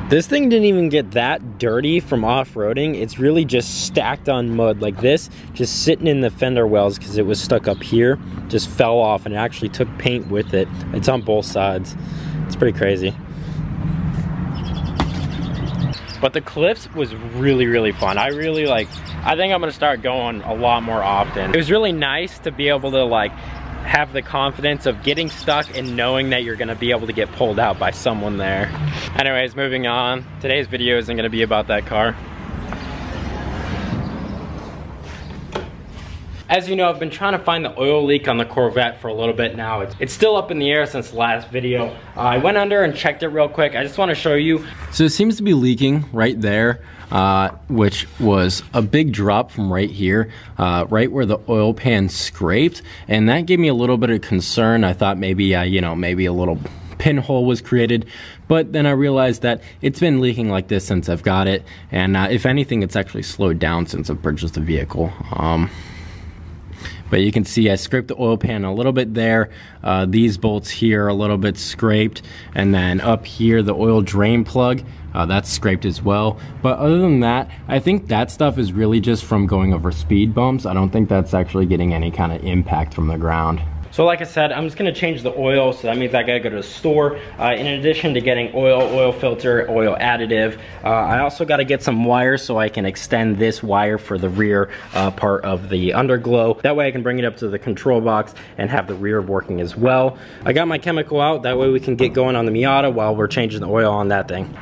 This thing didn't even get that dirty from off-roading. It's really just stacked on mud like this, just sitting in the fender wells because it was stuck up here, just fell off and it actually took paint with it. It's on both sides. It's pretty crazy. But the cliffs was really, really fun. I think I'm gonna start going a lot more often. It was really nice to be able to like have the confidence of getting stuck and knowing that you're gonna be able to get pulled out by someone there. Anyways, moving on. Today's video isn't gonna be about that car. As you know, I've been trying to find the oil leak on the Corvette for a little bit now. It's still up in the air since the last video. I went under and checked it real quick. I just want to show you. So it seems to be leaking right there, which was a big drop from right here, right where the oil pan scraped. And that gave me a little bit of concern. I thought maybe, you know, maybe a little pinhole was created, but then I realized that it's been leaking like this since I've got it. And if anything, it's actually slowed down since I've purchased the vehicle. But you can see I scraped the oil pan a little bit there. These bolts here are a little bit scraped. And then up here, the oil drain plug, that's scraped as well. But other than that, I think that stuff is really just from going over speed bumps. I don't think that's actually getting any kind of impact from the ground. So like I said, I'm just gonna change the oil, so that means I gotta go to the store. In addition to getting oil filter, oil additive, I also gotta get some wires so I can extend this wire for the rear part of the underglow. That way I can bring it up to the control box and have the rear working as well. I got my chemical out, that way we can get going on the Miata while we're changing the oil on that thing.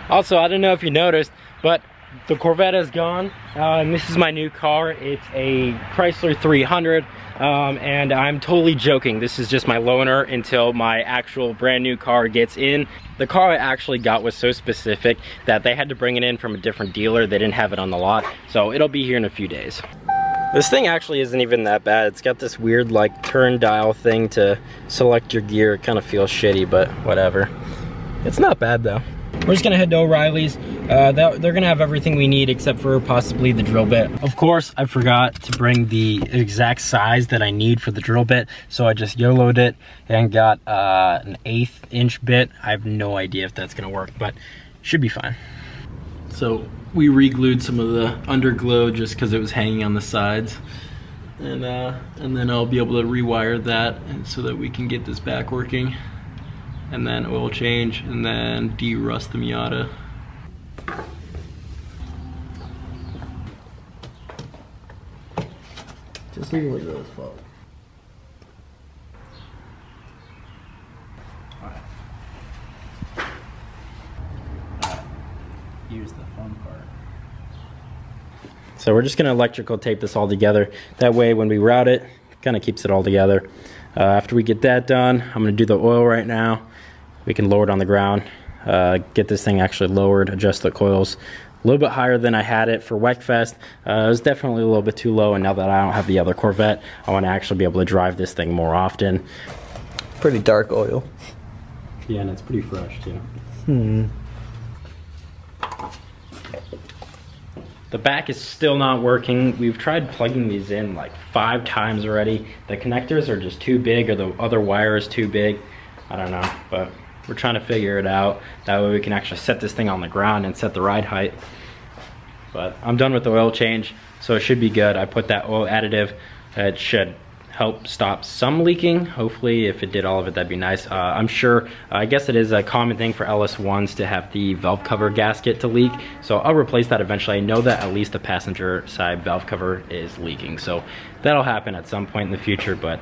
Also, I don't know if you noticed, but the Corvette is gone, and this is my new car. It's a Chrysler 300. And I'm totally joking. This is just my loaner until my actual brand new car gets in. The car I actually got was so specific that they had to bring it in from a different dealer. They didn't have it on the lot, so it'll be here in a few days. This thing actually isn't even that bad. It's got this weird like turn dial thing to select your gear. It kind of feels shitty, but whatever. It's not bad though. We're just gonna head to O'Reilly's. They're gonna have everything we need except for possibly the drill bit. Of course, I forgot to bring the exact size that I need for the drill bit, so I just YOLO'd it and got an 1/8 inch bit. I have no idea if that's gonna work, but should be fine. So we re-glued some of the underglow just because it was hanging on the sides. And then I'll be able to rewire that so that we can get this back working. And then oil change, and then de-rust the Miata. Just leave it like this, folks. Alright. Here's the fun part. So we're just gonna electrical tape this all together. That way when we route it, kind of keeps it all together. After we get that done, I'm gonna do the oil right now. We can lower it on the ground, get this thing actually lowered, adjust the coils a little bit higher than I had it for WECFest. It was definitely a little bit too low, and now that I don't have the other Corvette, I want to actually be able to drive this thing more often. Pretty dark oil. Yeah, and it's pretty fresh too. The back is still not working. We've tried plugging these in like 5 times already. The connectors are just too big, or the other wire is too big. I don't know, but we're trying to figure it out. That way we can actually set this thing on the ground and set the ride height. But I'm done with the oil change, so it should be good. I put that oil additive. It should help stop some leaking. Hopefully, if it did all of it, that'd be nice. I'm sure, I guess it is a common thing for LS1s to have the valve cover gasket to leak. So I'll replace that eventually. I know that at least the passenger side valve cover is leaking. So that'll happen at some point in the future, but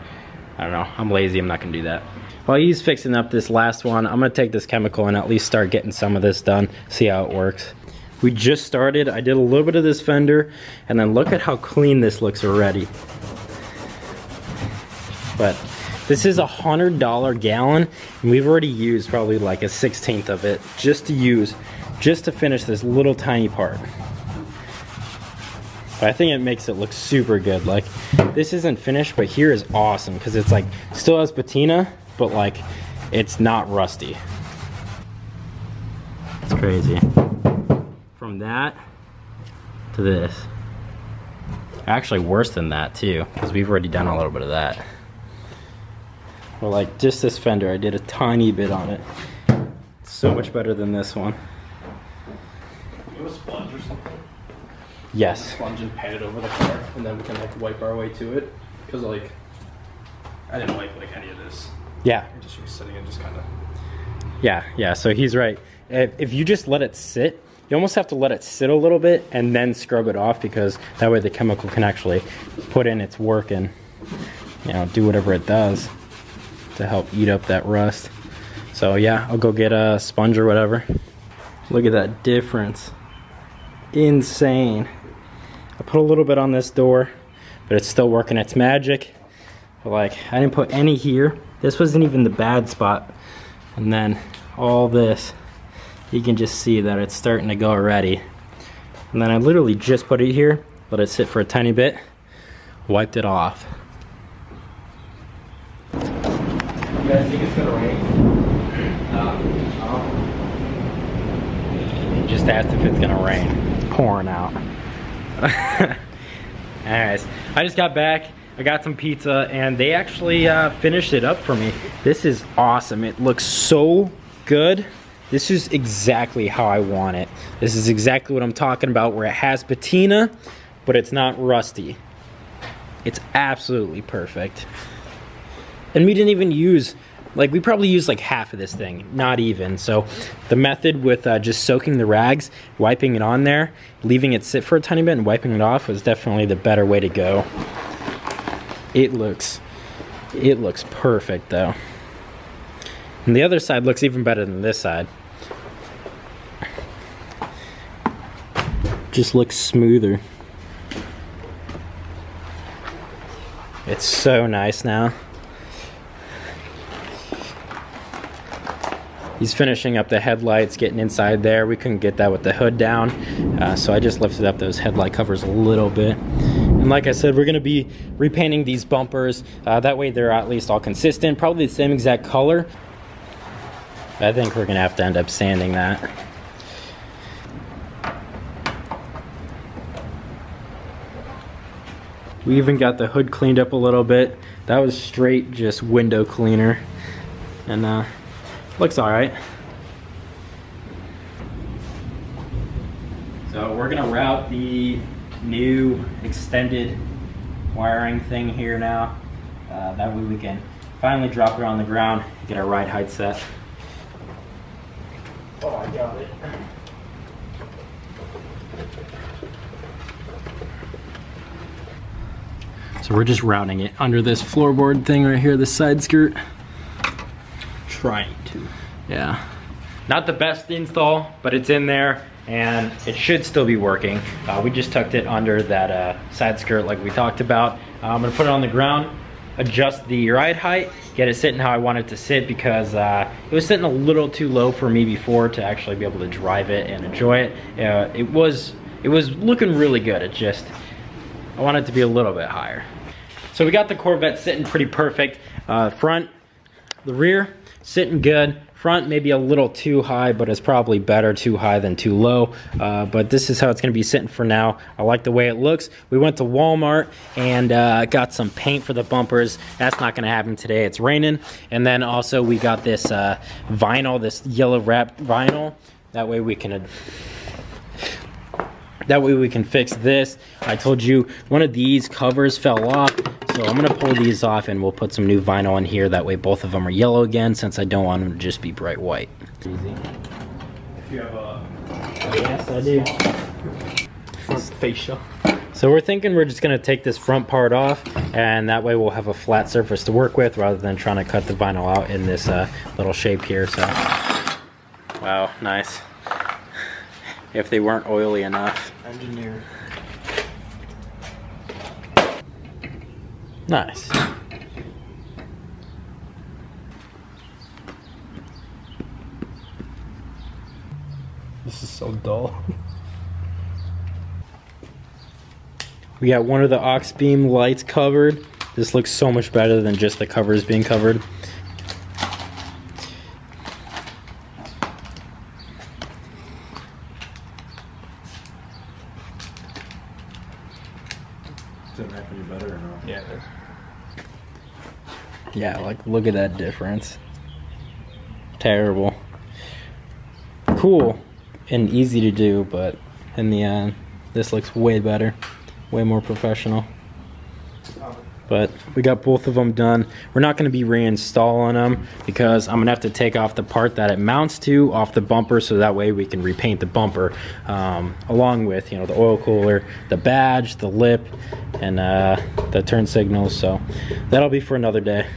I don't know, I'm lazy, I'm not gonna do that. While he's fixing up this last one, I'm gonna take this chemical and at least start getting some of this done, see how it works. We just started, I did a little bit of this fender, and then look at how clean this looks already. But this is $100 gallon, and we've already used probably like a 1/16 of it just to finish this little tiny part. But I think it makes it look super good. Like, this isn't finished, but here is awesome because it's like still has patina, but like it's not rusty. It's crazy. From that to this. Actually worse than that too, because we've already done a little bit of that. But like just this fender, I did a tiny bit on it. So much better than this one. do a sponge or something? Yes. Sponge and pat it over the car, and then we can like wipe our way to it. Cause like, I didn't like any of this. Yeah. I just was sitting and just kind of. Yeah. So he's right. If you just let it sit, you almost have to let it sit a little bit and then scrub it off, because that way the chemical can actually put in its work and, you know, do whatever it does to help eat up that rust. So yeah, I'll go get a sponge or whatever. Look at that difference. Insane. I put a little bit on this door, but it's still working its magic. But like, I didn't put any here. This wasn't even the bad spot. And then all this, you can just see that it's starting to go already. And then I literally just put it here, let it sit for a tiny bit, wiped it off. You guys think it's gonna rain? Just asked if it's gonna rain. Pouring out. Anyways, I just got back. I got some pizza and they actually finished it up for me. This is awesome. It looks so good. This is exactly how I want it. This is exactly what I'm talking about, where it has patina, but it's not rusty. It's absolutely perfect. And we didn't even use, like, we probably used like half of this thing, not even. So the method with just soaking the rags, wiping it on there, leaving it sit for a tiny bit and wiping it off was definitely the better way to go. It looks perfect though. And the other side looks even better than this side. Just looks smoother. It's so nice now. He's finishing up the headlights, getting inside there. We couldn't get that with the hood down, so I just lifted up those headlight covers a little bit. And like I said, we're gonna be repainting these bumpers. That way they're at least all consistent, probably the same exact color. I think we're gonna have to end up sanding that. We even got the hood cleaned up a little bit. That was straight just window cleaner. And looks all right. So we're gonna route the new extended wiring thing here now. That way we can finally drop it on the ground, get our ride height set. Oh, I got it. So we're just routing it under this floorboard thing right here, this side skirt. Trying to. Yeah. Not the best install, but it's in there and it should still be working. We just tucked it under that side skirt like we talked about. I'm gonna put it on the ground, adjust the ride height, get it sitting how I want it to sit, because it was sitting a little too low for me before to actually be able to drive it and enjoy it. It was looking really good. It just, I want it to be a little bit higher. So we got the Corvette sitting pretty perfect. Front, the rear, sitting good. Front maybe a little too high, but it's probably better too high than too low. But this is how it's gonna be sitting for now. I like the way it looks. We went to Walmart and got some paint for the bumpers. That's not gonna happen today, it's raining. And then also we got this vinyl, this yellow wrapped vinyl. That way we can fix this. I told you one of these covers fell off, so I'm gonna pull these off and we'll put some new vinyl in here. That way both of them are yellow again, since I don't want them to just be bright white. Easy. If you have a... Yes, I do. Fascia. So we're thinking we're just gonna take this front part off, and that way we'll have a flat surface to work with rather than trying to cut the vinyl out in this little shape here. So, wow, nice. If they weren't oily enough. Engineer. Nice. This is so dull. We got one of the aux beam lights covered. This looks so much better than just the covers being covered. Is it not any better or no? Yeah, it is. Yeah, like look at that difference. Terrible. Cool and easy to do, but in the end. This looks way better, way more professional. But we got both of them done. We're not going to be reinstalling them because I'm going to have to take off the part that it mounts to off the bumper, so that way we can repaint the bumper along with, you know, the oil cooler, the badge, the lip, and the turn signals. So that'll be for another day.